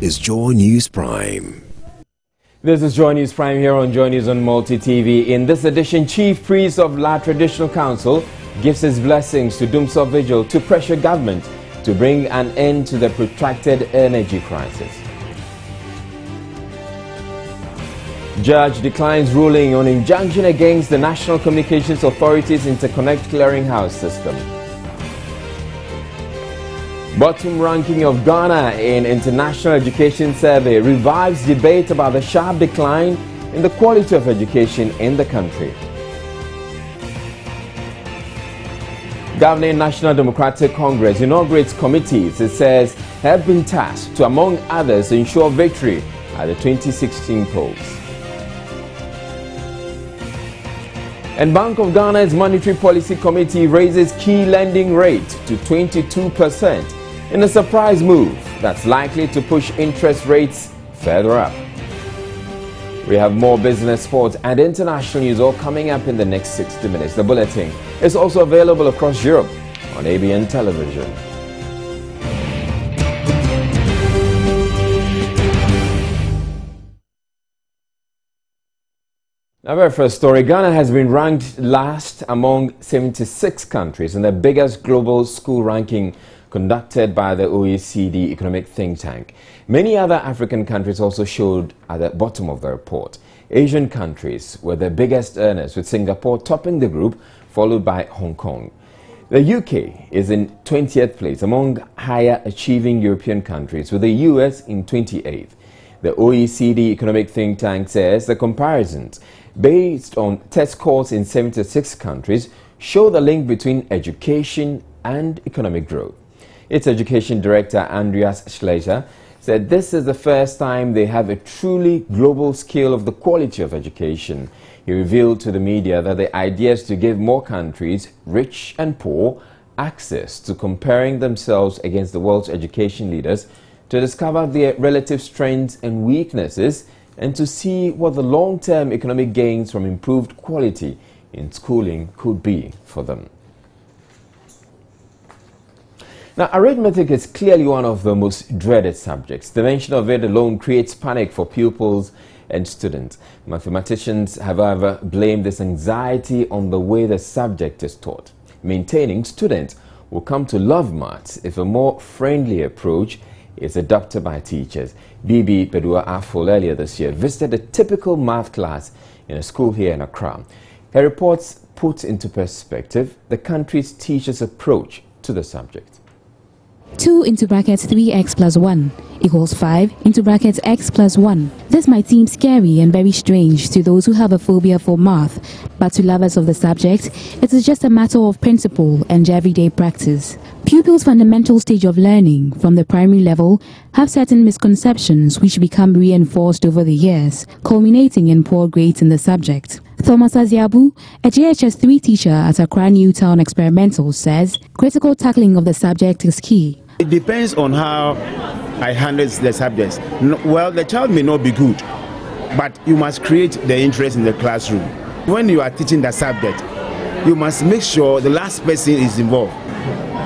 is Joy News Prime. This is Joy News Prime here on Joy News on Multi TV. In this edition, Chief Priest of La Traditional Council gives his blessings to Dumsor Vigil to pressure government to bring an end to the protracted energy crisis. Judge declines ruling on injunction against the National Communications Authority's Interconnect Clearinghouse system. Bottom ranking of Ghana in International Education Survey revives debate about the sharp decline in the quality of education in the country. Governing National Democratic Congress inaugurates committees it says have been tasked to, among others, ensure victory at the 2016 polls. And Bank of Ghana's Monetary Policy Committee raises key lending rate to 22% in a surprise move that's likely to push interest rates further up. We have more business, sports and international news all coming up in the next 60 minutes. The bulletin is also available across Europe on ABN television. Our very first story, Ghana has been ranked last among 76 countries in the biggest global school ranking conducted by the OECD economic think tank. Many other African countries also showed at the bottom of the report. Asian countries were the biggest earners, with Singapore topping the group, followed by Hong Kong. The UK is in 20th place among higher achieving European countries, with the US in 28th. The OECD economic think tank says the comparisons based on test scores in 76 countries show the link between education and economic growth. Its education director, Andreas Schleicher, said this is the first time they have a truly global scale of the quality of education. He revealed to the media that the idea is to give more countries, rich and poor, access to comparing themselves against the world's education leaders to discover their relative strengths and weaknesses and to see what the long-term economic gains from improved quality in schooling could be for them. Now, arithmetic is clearly one of the most dreaded subjects. The mention of it alone creates panic for pupils and students. Mathematicians, however, blame this anxiety on the way the subject is taught, maintaining students will come to love maths if a more friendly approach is adopted by teachers. Bibi Bedua Afol earlier this year visited a typical math class in a school here in Accra. Her reports put into perspective the country's teachers' approach to the subject. 2 into brackets 3x plus 1 equals 5 into brackets x plus 1. This might seem scary and very strange to those who have a phobia for math, but to lovers of the subject, it is just a matter of principle and everyday practice. Pupils' fundamental stage of learning from the primary level have certain misconceptions which become reinforced over the years, culminating in poor grades in the subject. Thomas Aziabu, a JHS 3 teacher at Accra Newtown Experimental, says critical tackling of the subject is key. It depends on how I handle the subjects. Well, the child may not be good, but you must create the interest in the classroom. When you are teaching the subject, you must make sure the last person is involved.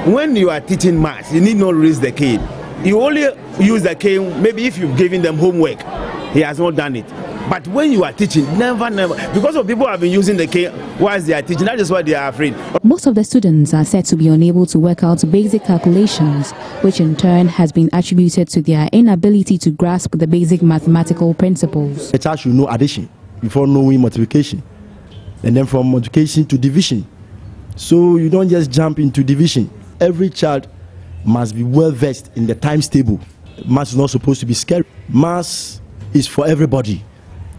When you are teaching maths, you need not raise the kid. You only use the kid maybe if you've given them homework. He has not done it. But when you are teaching, never, because of people have been using the cane whilst they are teaching, that is why they are afraid. Most of the students are said to be unable to work out basic calculations, which in turn has been attributed to their inability to grasp the basic mathematical principles. The child should know addition before knowing multiplication, and then from multiplication to division. So you don't just jump into division. Every child must be well versed in the times table. Maths is not supposed to be scary. Maths is for everybody.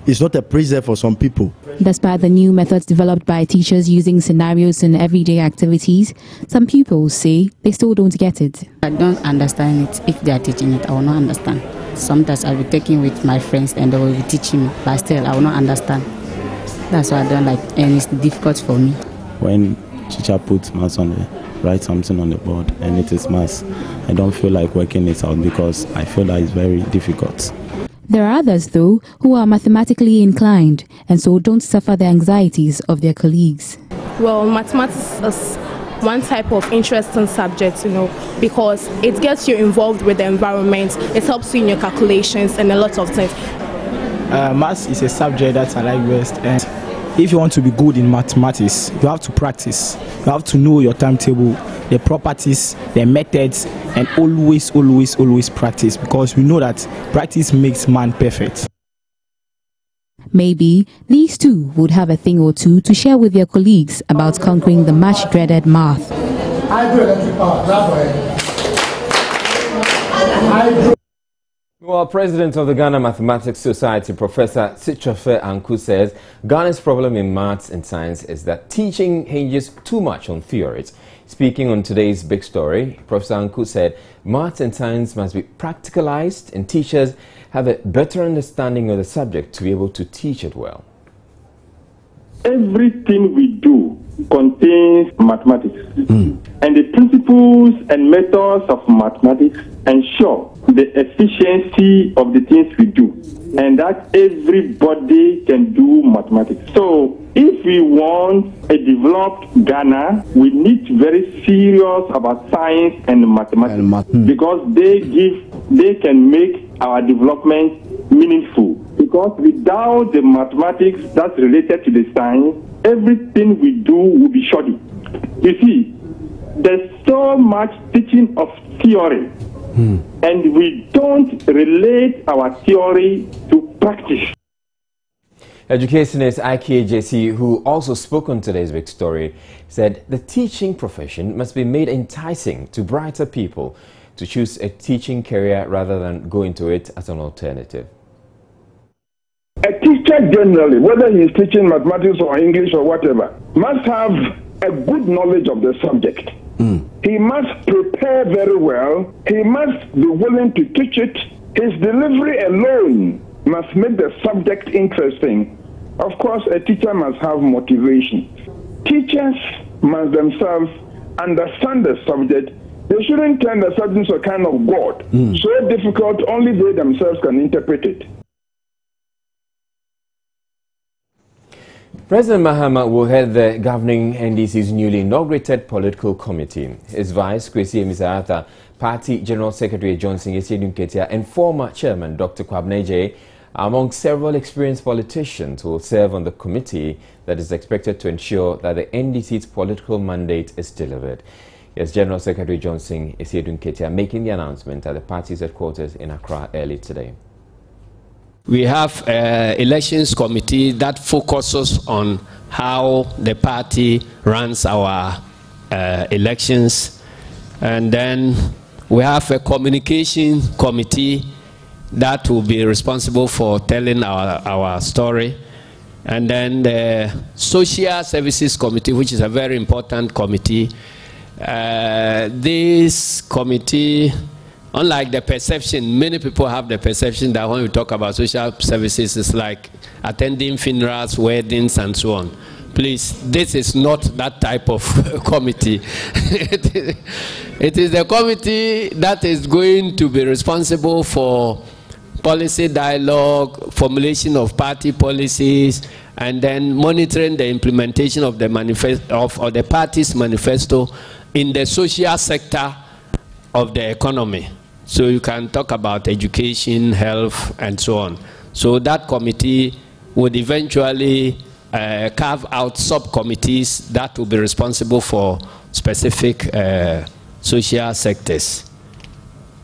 It's not a prison for some people. Despite the new methods developed by teachers using scenarios in everyday activities, some pupils say they still don't get it. I don't understand it. If they are teaching it, I will not understand. Sometimes I'll be taking with my friends and they will be teaching me, but still I will not understand. That's why I don't like, and it's difficult for me. When teacher puts maths on the, write something on the board and it is maths, I don't feel like working it out because I feel that it's very difficult. There are others, though, who are mathematically inclined and so don't suffer the anxieties of their colleagues. Well, mathematics is one type of interesting subject, because it gets you involved with the environment, it helps you in your calculations and a lot of things. Maths is a subject that I like best, and if you want to be good in mathematics, you have to practice. You have to know your timetable, the properties, the methods, and always practice, because we know that practice makes man perfect. Maybe these two would have a thing or two to share with their colleagues about conquering the much-dreaded math. Well, President of the Ghana Mathematics Society, Professor Sichofe Anku, says Ghana's problem in maths and science is that teaching hinges too much on theories. Speaking on today's big story, Professor Anku said maths and science must be practicalized and teachers have a better understanding of the subject to be able to teach it well. Everything we do contains mathematics, and the principles and methods of mathematics ensure the efficiency of the things we do, and that everybody can do mathematics. So if we want a developed Ghana, we need to be very serious about science and mathematics, because they can make our development meaningful. Because without the mathematics that's related to the science, everything we do will be shoddy. You see, there's so much teaching of theory, and we don't relate our theory to practice. Educationist IKJC, who also spoke on today's big story, said the teaching profession must be made enticing to brighter people to choose a teaching career rather than go into it as an alternative. A teacher generally, whether he is teaching mathematics or English or whatever, must have a good knowledge of the subject. He must prepare very well. He must be willing to teach it. His delivery alone must make the subject interesting. Of course, a teacher must have motivation. Teachers must themselves understand the subject. They shouldn't turn the subject into a kind of God. So difficult, only they themselves can interpret it. President Mahama will head the governing NDC's newly inaugurated political committee. His vice, Kwesi Emisarata, Party General Secretary Johnson Yesiedun Ketia, and former chairman Dr. Kwabneje, among several experienced politicians, will serve on the committee that is expected to ensure that the NDC's political mandate is delivered. Yes, General Secretary Johnson Yesiedun Ketia making the announcement at the party's headquarters in Accra early today. We have an elections committee that focuses on how the party runs our elections. And then we have a communication committee that will be responsible for telling our story. And then the social services committee, which is a very important committee. This committee, unlike the perception, many people have the perception that when we talk about social services, it's like attending funerals, weddings, and so on. Please, this is not that type of committee. It is a committee that is going to be responsible for policy dialogue, formulation of party policies, and then monitoring the implementation of the of the party's manifesto in the social sector of the economy. So you can talk about education, health, and so on. So that committee would eventually carve out subcommittees that will be responsible for specific social sectors.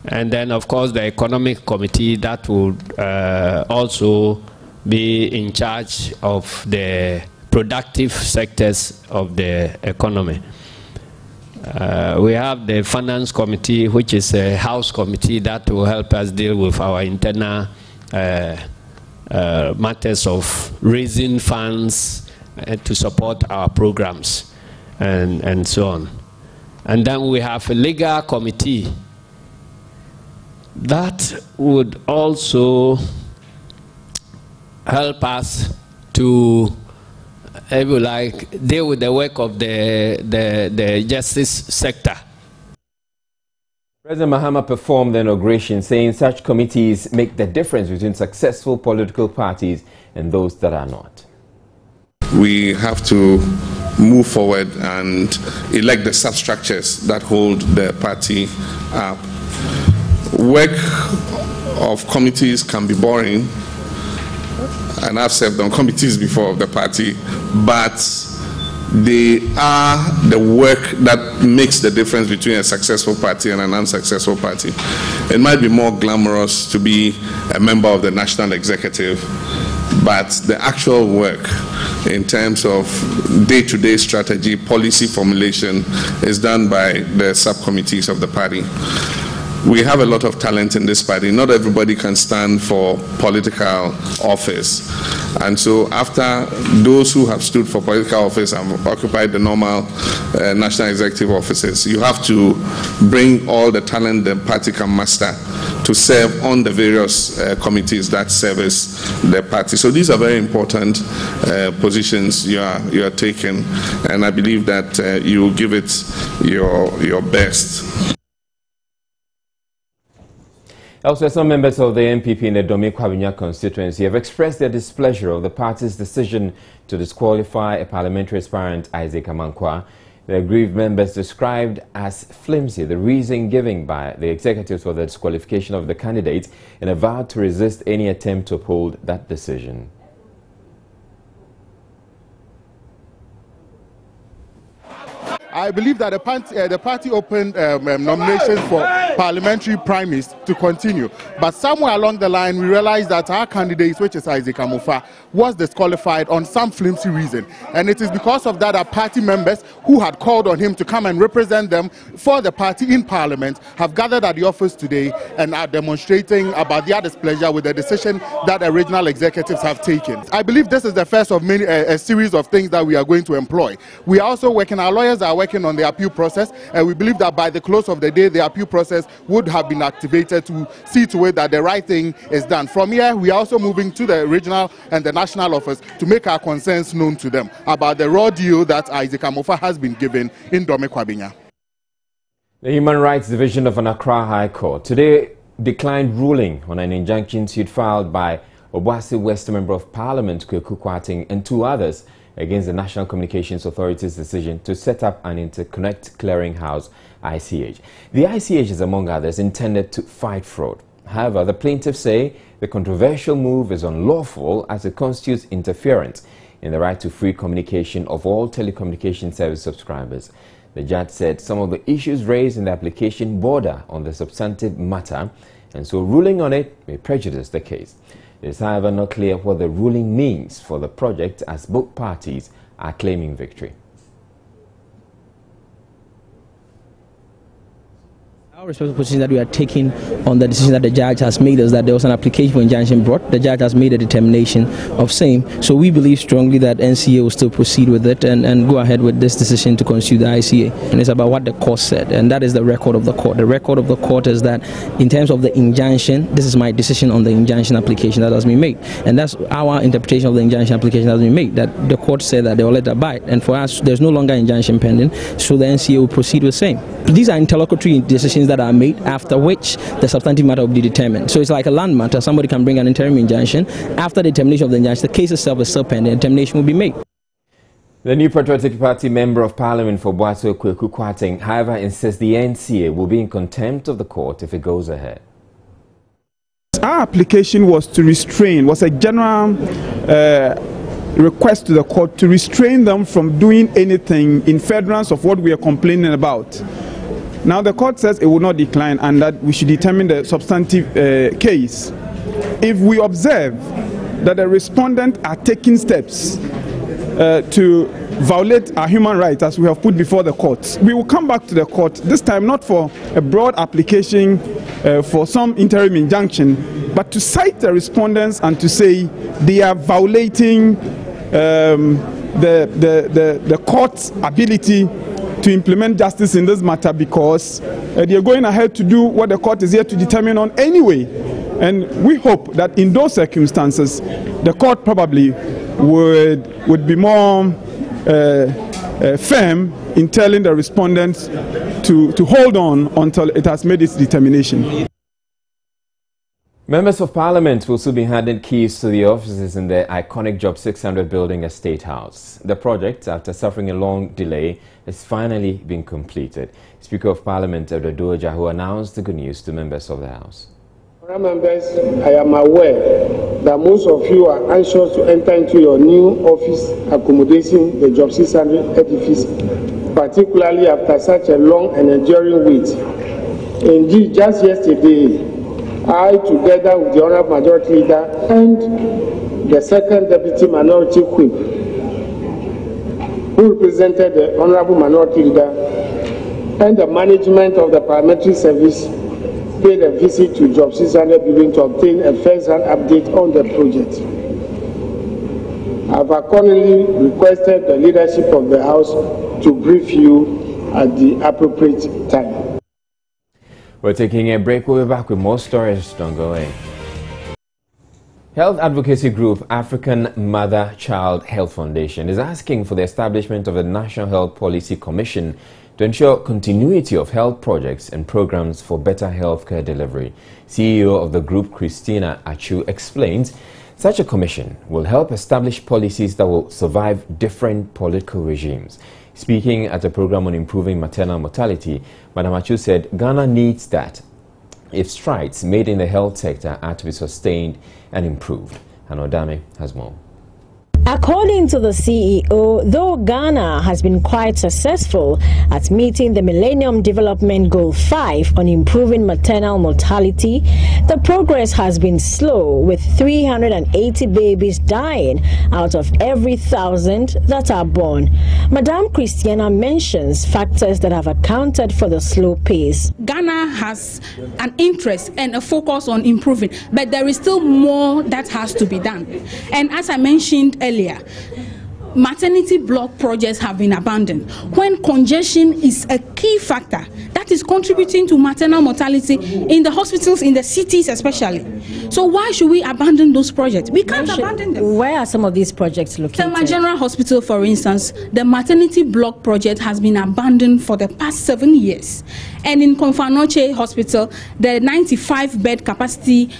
And then, of course, the economic committee that would also be in charge of the productive sectors of the economy. We have the finance committee, which is a house committee that will help us deal with our internal matters of raising funds to support our programs and so on. And then we have a legal committee that would also help us to deal with the work of the justice sector. President Mahama performed the inauguration, saying such committees make the difference between successful political parties and those that are not. We have to move forward and elect the substructures that hold the party up. Work of committees can be boring, and I've served on committees before of the party, but they are the work that makes the difference between a successful party and an unsuccessful party. It might be more glamorous to be a member of the national executive, but the actual work in terms of day-to-day strategy, policy formulation is done by the subcommittees of the party. We have a lot of talent in this party. Not everybody can stand for political office. And so after those who have stood for political office and occupied the normal national executive offices, you have to bring all the talent the party can muster to serve on the various committees that service the party. So these are very important positions you are taking, and I believe that you will give it your best. Also, some members of the NPP in the Dome-Kwabenya constituency have expressed their displeasure of the party's decision to disqualify a parliamentary aspirant, Isaac Amankwa. The aggrieved members described as flimsy the reason given by the executives for the disqualification of the candidate and have vowed to resist any attempt to uphold that decision. I believe that the party opened nominations for parliamentary primaries to continue. But somewhere along the line, we realized that our candidate, which is Isaac Amofa, was disqualified on some flimsy reason. And it is because of that our party members who had called on him to come and represent them for the party in parliament have gathered at the office today and are demonstrating about their displeasure with the decision that the regional executives have taken. I believe this is the first of many a series of things that we are going to employ. We are also working, our lawyers are working on the appeal process, and we believe that by the close of the day, the appeal process would have been activated to see to it that the right thing is done. From here, we are also moving to the regional and the national office to make our concerns known to them about the raw deal that Isaac Amofa has been given in Dome-Kwabenya. The Human Rights Division of an Accra High Court today declined ruling on an injunction suit filed by Obuasi West Member of Parliament Kweku Kwarteng and two others against the National Communications Authority's decision to set up an interconnect clearinghouse, ICH. The ICH is, among others, intended to fight fraud. However, the plaintiffs say the controversial move is unlawful as it constitutes interference in the right to free communication of all telecommunication service subscribers. The judge said some of the issues raised in the application border on the substantive matter, and so ruling on it may prejudice the case. It is, however, not clear what the ruling means for the project, as both parties are claiming victory. Our responsible position that we are taking on the decision that the judge has made is that there was an application for injunction brought. The judge has made a determination of same. So we believe strongly that NCA will still proceed with it and go ahead with this decision to constitute the ICA. And it's about what the court said, and that is the record of the court. The record of the court is that in terms of the injunction, this is my decision on the injunction application that has been made. And that's our interpretation of the injunction application that has been made, that the court said that they will let it abide. And for us, there's no longer injunction pending, so the NCA will proceed with same. These are interlocutory decisions that are made, after which the substantive matter will be determined. So it's like a land matter. Somebody can bring an interim injunction. After the determination of the injunction, the case itself is still pending. Determination will be made. The New Patriotic Party Member of Parliament for Boaso Kweku Kwarteng, however, insists the NCA will be in contempt of the court if it goes ahead. Our application was to restrain, was a general request to the court to restrain them from doing anything in furtherance of what we are complaining about. Now the court says it will not decline and that we should determine the substantive case. If we observe that the respondents are taking steps to violate our human rights as we have put before the court, we will come back to the court, this time not for a broad application for some interim injunction, but to cite the respondents and to say they are violating the court's ability to implement justice in this matter because they are going ahead to do what the court is here to determine on anyway. And we hope that in those circumstances, the court probably would be more firm in telling the respondents to hold on until it has made its determination. Members of Parliament will soon be handed keys to the offices in the iconic Job 600 building at State House. The project, after suffering a long delay, has finally been completed. Speaker of Parliament Edward who announced the good news to members of the House. Members, I am aware that most of you are anxious to enter into your new office accommodation, the Job 600 edifice, particularly after such a long and enduring wait. Indeed, just yesterday, I, together with the Honourable Majority Leader and the Second Deputy Minority Whip, who represented the Honourable Minority Leader, and the management of the Parliamentary Service, paid a visit to Job 600 building to obtain a first-hand update on the project. I have accordingly requested the leadership of the House to brief you at the appropriate time. We're taking a break. We'll be back with more stories. Don't go away. Health advocacy group African Mother-Child Health Foundation is asking for the establishment of a National Health Policy Commission to ensure continuity of health projects and programs for better healthcare delivery. CEO of the group, Christina Achu, explains such a commission will help establish policies that will survive different political regimes. Speaking at a program on improving maternal mortality, Madam Achu said Ghana needs that if strides made in the health sector are to be sustained and improved. And Odame has more. According to the CEO, though Ghana has been quite successful at meeting the Millennium Development Goal 5 on improving maternal mortality, the progress has been slow, with 380 babies dying out of every 1,000 that are born. Madame Christiana mentions factors that have accounted for the slow pace. Ghana has an interest and a focus on improving, but there is still more that has to be done. And as I mentioned earlier, maternity block projects have been abandoned when congestion is a key factor that is contributing to maternal mortality in the hospitals, in the cities especially. So why should we abandon those projects? We can't abandon them. Where are some of these projects located? Selma General Hospital, for instance, the maternity block project has been abandoned for the past 7 years. And in Konfanoche Hospital, the 95-bed capacity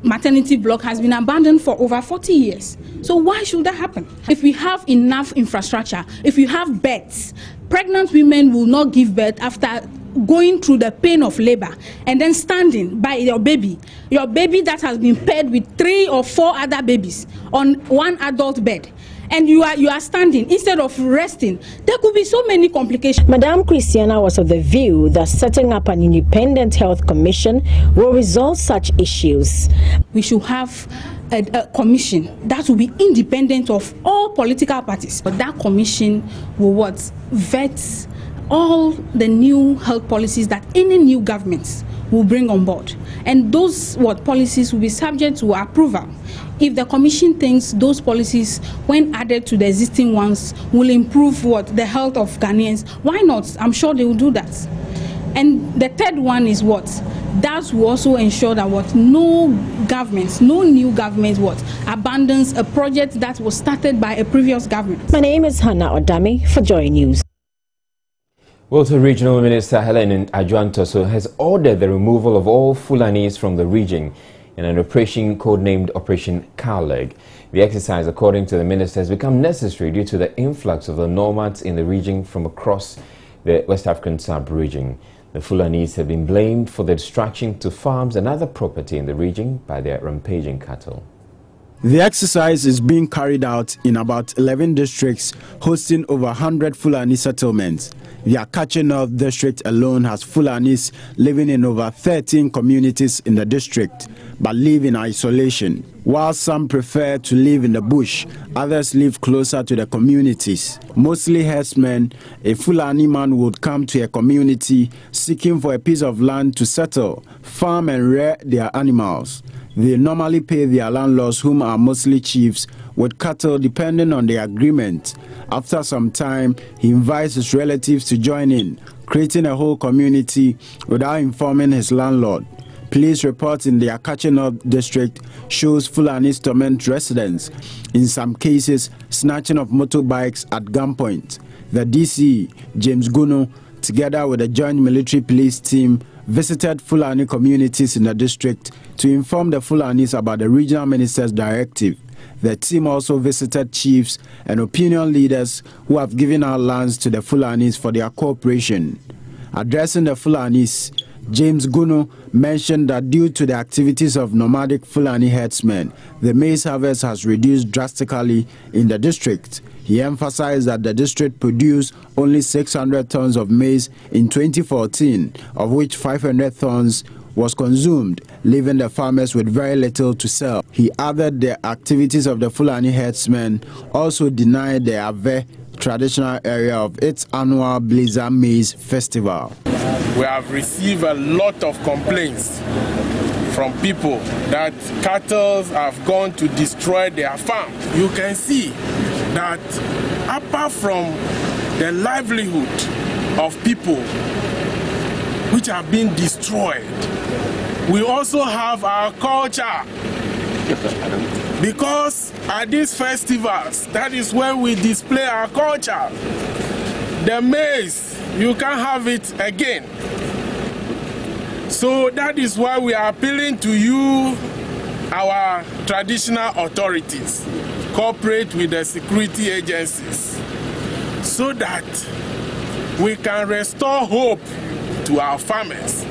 maternity block has been abandoned for over 40 years. So why should that happen? If we have enough infrastructure, if you have beds, pregnant women will not give birth after going through the pain of labor and then standing by your baby that has been paired with 3 or 4 other babies on one adult bed. And you are standing instead of resting. There could be so many complications. Madame Christiana was of the view that setting up an independent health commission will resolve such issues. We should have a commission that will be independent of all political parties. But that commission will vet all the new health policies that any new governments will bring on board. And those policies will be subject to approval. If the commission thinks those policies, when added to the existing ones, will improve the health of Ghanaians, why not? I'm sure they will do that. And the third one is that will also ensure that no new government abandons a project that was started by a previous government. My name is Hannah Odame for Joy News. Well, Regional Minister Helen Adjuantoso has ordered the removal of all Fulanis from the region in an operation codenamed Operation Cowleg. The exercise, according to the minister, has become necessary due to the influx of the nomads in the region from across the West African sub-region. The Fulanis have been blamed for the destruction to farms and other property in the region by their rampaging cattle. The exercise is being carried out in about 11 districts, hosting over 100 Fulani settlements. The Akache North district alone has Fulanis living in over 13 communities in the district, but live in isolation. While some prefer to live in the bush, others live closer to the communities. Mostly herdsmen, a Fulani man would come to a community seeking for a piece of land to settle, farm and rear their animals. They normally pay their landlords, whom are mostly chiefs, with cattle depending on the agreement. After some time, he invites his relatives to join in, creating a whole community without informing his landlord. Police reports in the Akache North district shows Fulanis torment residents, in some cases snatching of motorbikes at gunpoint. The DC, James Guno, together with a joint military police team, visited Fulani communities in the district to inform the Fulanis about the regional minister's directive. The team also visited chiefs and opinion leaders who have given out lands to the Fulanis for their cooperation. Addressing the Fulanis, James Guno mentioned that due to the activities of nomadic Fulani herdsmen, the maize harvest has reduced drastically in the district. He emphasized that the district produced only 600 tons of maize in 2014, of which 500 tons was consumed, leaving the farmers with very little to sell. He added the activities of the Fulani herdsmen also denied the Ave traditional area of its annual Blizzard Maize Festival. We have received a lot of complaints from people that cattle have gone to destroy their farm. You can see that apart from the livelihood of people which have been destroyed, we also have our culture. Because at these festivals, that is where we display our culture. The maize, you can't have it again. So that is why we are appealing to you, our traditional authorities, cooperate with the security agencies so that we can restore hope to our farmers.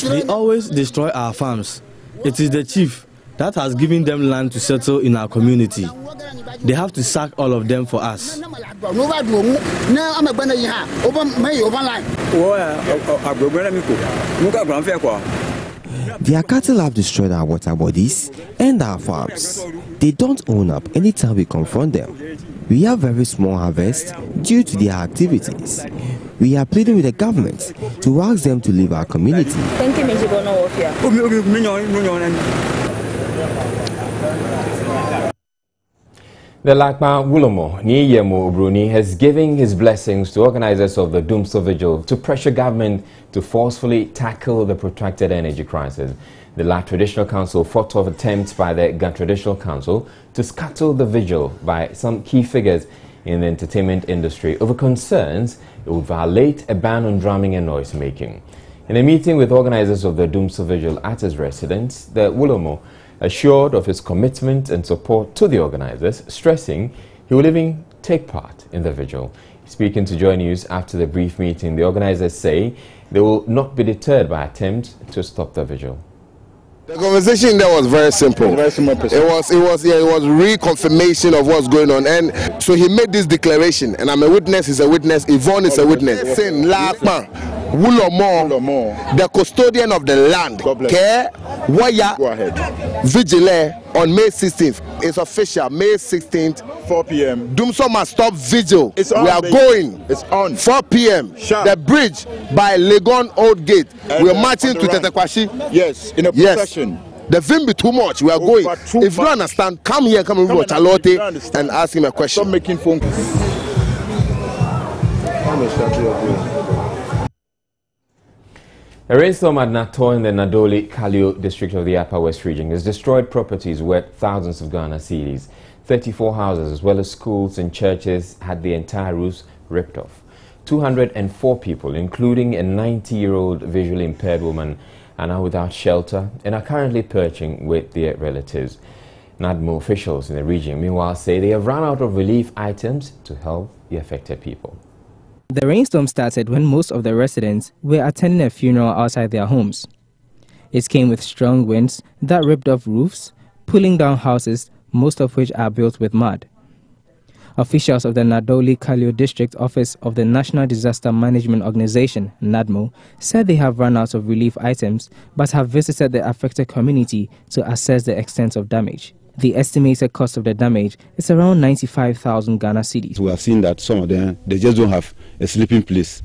They always destroy our farms. It is the chief that has given them land to settle in our community. They have to sack all of them for us. Their cattle have destroyed our water bodies and our farms. They don't own up anytime we confront them. We have very small harvest due to their activities. We are pleading with the government to ask them to leave our community. The Lakma Wulomo Niyemo Bruni has given his blessings to organizers of the Doomsday Vigil to pressure government to forcefully tackle the protracted energy crisis. The Lak Traditional Council fought off attempts by the Gan Traditional Council to scuttle the vigil by some key figures in the entertainment industry over concerns it would violate a ban on drumming and noise making. In a meeting with organizers of the Doomsday Vigil at his residence, the Wulomo assured of his commitment and support to the organizers, stressing he will even take part in the vigil. Speaking to Joy News after the brief meeting, the organizers say they will not be deterred by attempts to stop the vigil. The conversation there was very simple. It was reconfirmation of what's going on, and so he made this declaration. And I'm a witness. He's a witness. Yvonne is a witness. Saying Lakma Wulomo, the custodian of the land, care Waya Vigile on May 16th. It's official. May 16th, 4 p.m. Doomsday must stop vigil. We are going. It's on 4 p.m. Sharp. The bridge by Legon Old Gate. We are marching to Tetekwashi. Yes, in a procession. Yes. The film be too much. We are going. If you don't understand, come here, come over to Charlotte and ask him a question. Stop making phone calls. A rainstorm at Nato in the Nadoli Kalio district of the Upper West region has destroyed properties worth thousands of Ghana cedis. 34 houses as well as schools and churches had the entire roofs ripped off. 204 people, including a 90-year-old visually impaired woman, are now without shelter and are currently perching with their relatives. NADMO officials in the region, meanwhile, say they have run out of relief items to help the affected people. The rainstorm started when most of the residents were attending a funeral outside their homes. It came with strong winds that ripped off roofs, pulling down houses, most of which are built with mud. Officials of the Nadoli Kalio District Office of the National Disaster Management Organization, NADMO, said they have run out of relief items but have visited the affected community to assess the extent of damage. The estimated cost of the damage is around 95,000 Ghana cedis. We have seen that some of them, they just don't have a sleeping place.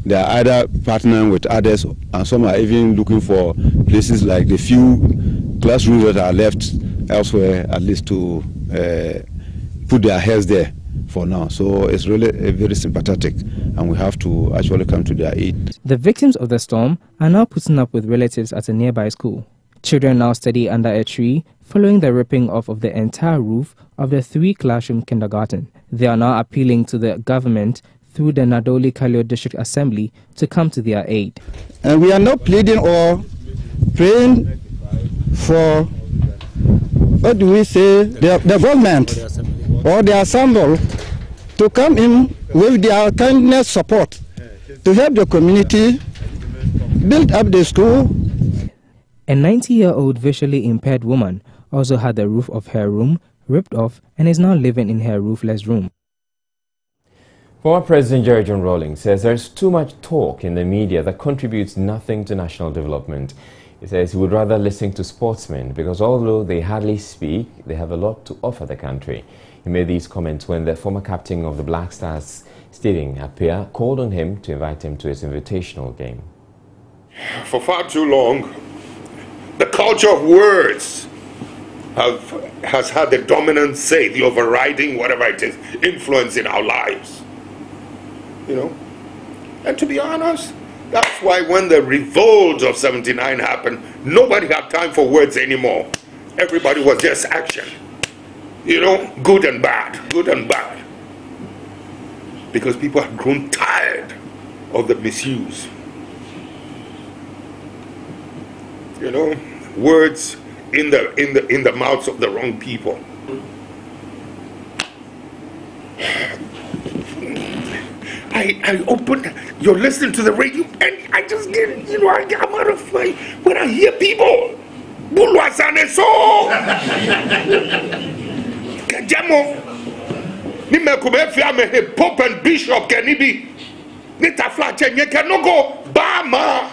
They are either partnering with others, and some are even looking for places like the few classrooms that are left elsewhere, at least to put their heads there for now. So it's really very sympathetic, and we have to actually come to their aid. The victims of the storm are now putting up with relatives at a nearby school. Children now study under a tree following the ripping off of the entire roof of the 3-classroom kindergarten. They are now appealing to the government through the Nadoli Kalio District Assembly to come to their aid. And we are not pleading or praying for, what do we say, the government or the assembly to come in with their kindness support to help the community build up the school. A 90-year-old visually impaired woman also had the roof of her room ripped off and is now living in her roofless room. Former President Jerry John Rawlings says there's too much talk in the media that contributes nothing to national development. He says he would rather listen to sportsmen because although they hardly speak, they have a lot to offer the country. He made these comments when the former captain of the Black Stars, Stephen Appiah, called on him to invite him to his invitational game. For far too long, the culture of words has had the dominant say, the overriding, whatever it is, influence in our lives. You know? And to be honest, that's why when the revolt of 79 happened, nobody had time for words anymore. Everybody was just action. You know, good and bad, good and bad. Because people had grown tired of the misuse. You know, words in the mouths of the wrong people. I open, you're listening to the radio, and I just get, you know, I'm out of my, when I hear people, Bulwasane so, Kajamo, Nimekube Pope and Bishop Kenibi, Nitafla Chenye Kanogo, Bama,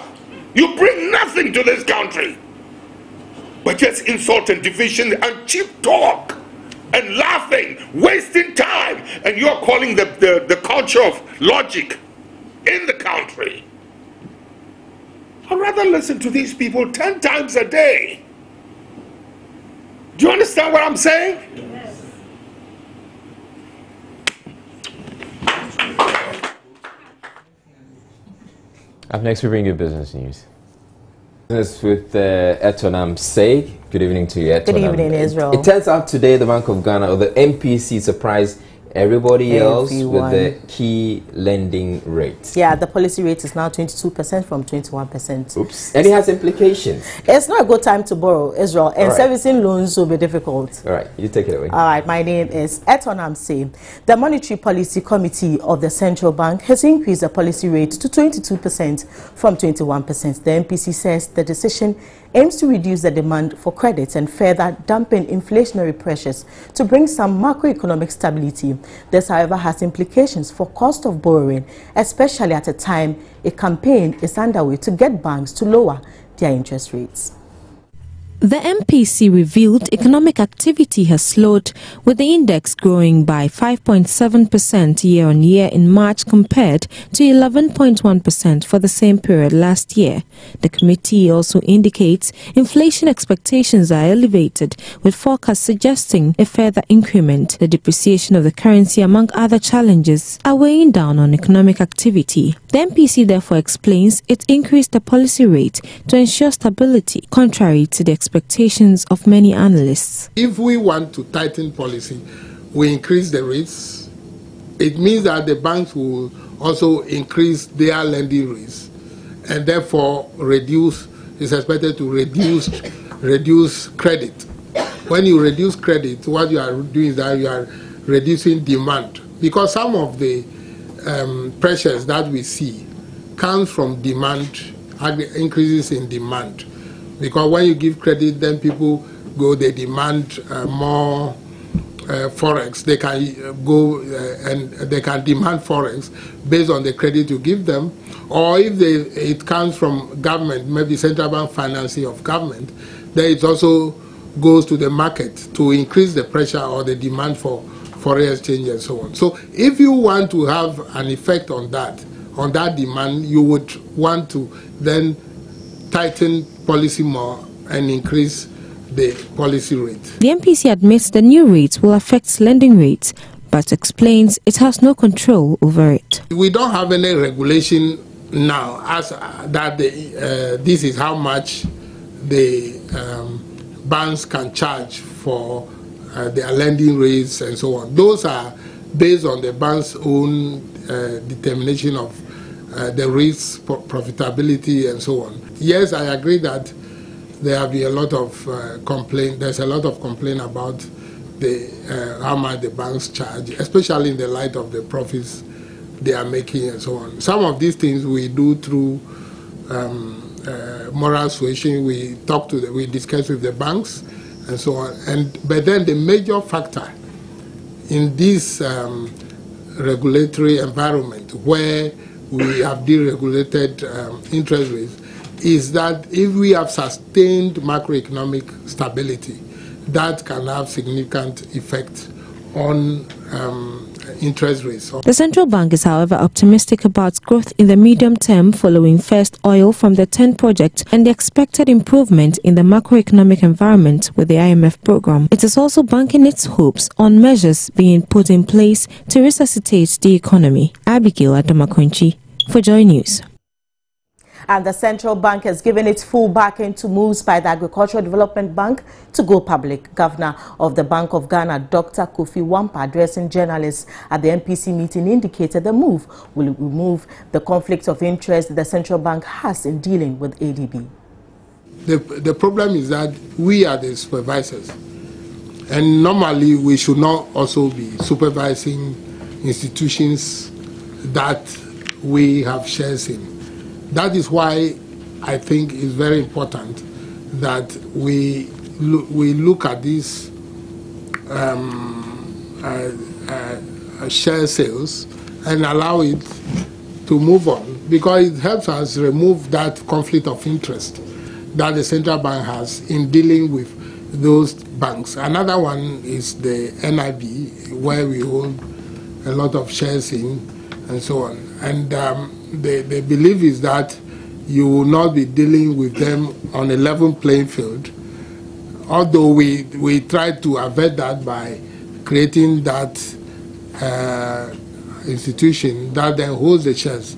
you bring nothing to this country, but just insult and division and cheap talk. And laughing, wasting time, and you're calling the culture of logic in the country. I'd rather listen to these people 10 times a day. Do you understand what I'm saying? Yes. Up next, we bring you business news. Business with Atani Delali. Good evening to you, Atani. Good evening, Israel. It turns out today the Bank of Ghana, or the MPC, surprised everybody else with the key lending rate. Yeah, the policy rate is now 22% from 21%. Oops. And it has implications. It's not a good time to borrow, Israel, and servicing loans will be difficult. All right, you take it away. All right, my name is Atani Delali. The Monetary Policy Committee of the Central Bank has increased the policy rate to 22% from 21%. The MPC says the decision aims to reduce the demand for credit and further dampen inflationary pressures to bring some macroeconomic stability. This, however, has implications for cost of borrowing, especially at a time a campaign is underway to get banks to lower their interest rates. The MPC revealed economic activity has slowed, with the index growing by 5.7% year-on-year in March compared to 11.1% for the same period last year. The committee also indicates inflation expectations are elevated, with forecasts suggesting a further increment. The depreciation of the currency, among other challenges, are weighing down on economic activity. The MPC therefore explains it increased the policy rate to ensure stability, contrary to the expectations of many analysts. If we want to tighten policy, we increase the rates. It means that the banks will also increase their lending rates, and therefore is expected to reduce credit. When you reduce credit, what you are doing is that you are reducing demand, because some of the pressures that we see comes from demand, increases in demand. Because when you give credit, then people they demand more forex. They can go and they can demand forex based on the credit you give them, or if it comes from government, maybe central bank financing of government, then it also goes to the market to increase the pressure or the demand for foreign exchange and so on. So if you want to have an effect on that demand, you would want to then tighten policy more and increase the policy rate. The MPC admits the new rates will affect lending rates, but explains it has no control over it. We don't have any regulation now as that this is how much the banks can charge for their lending rates and so on. Those are based on the bank's own determination of the risk, profitability, and so on. Yes, I agree that there have been a lot of complaint. There's a lot of complaint about how much the banks charge, especially in the light of the profits they are making and so on. Some of these things we do through moral suasion. We discuss with the banks and so on. But then the major factor in this regulatory environment where we have deregulated interest rates is that if we have sustained macroeconomic stability, that can have significant effect on interest rates. The central bank is, however, optimistic about growth in the medium term following first oil from the 10 project and the expected improvement in the macroeconomic environment with the IMF program. It is also banking its hopes on measures being put in place to resuscitate the economy. Abigail Adamakonchi for Joy News. And the central bank has given its full backing to moves by the Agricultural Development Bank to go public. Governor of the Bank of Ghana, Dr. Kofi Wampa, addressing journalists at the MPC meeting, indicated the move will remove the conflict of interest the central bank has in dealing with ADB. The problem is that we are the supervisors, and normally we should not also be supervising institutions that we have shares in. That is why I think it's very important that we look at these share sales and allow it to move on, because it helps us remove that conflict of interest that the central bank has in dealing with those banks. Another one is the NIB, where we hold a lot of shares in and so on. And the belief is that you will not be dealing with them on a level playing field, although we try to avert that by creating that institution that then holds the shares.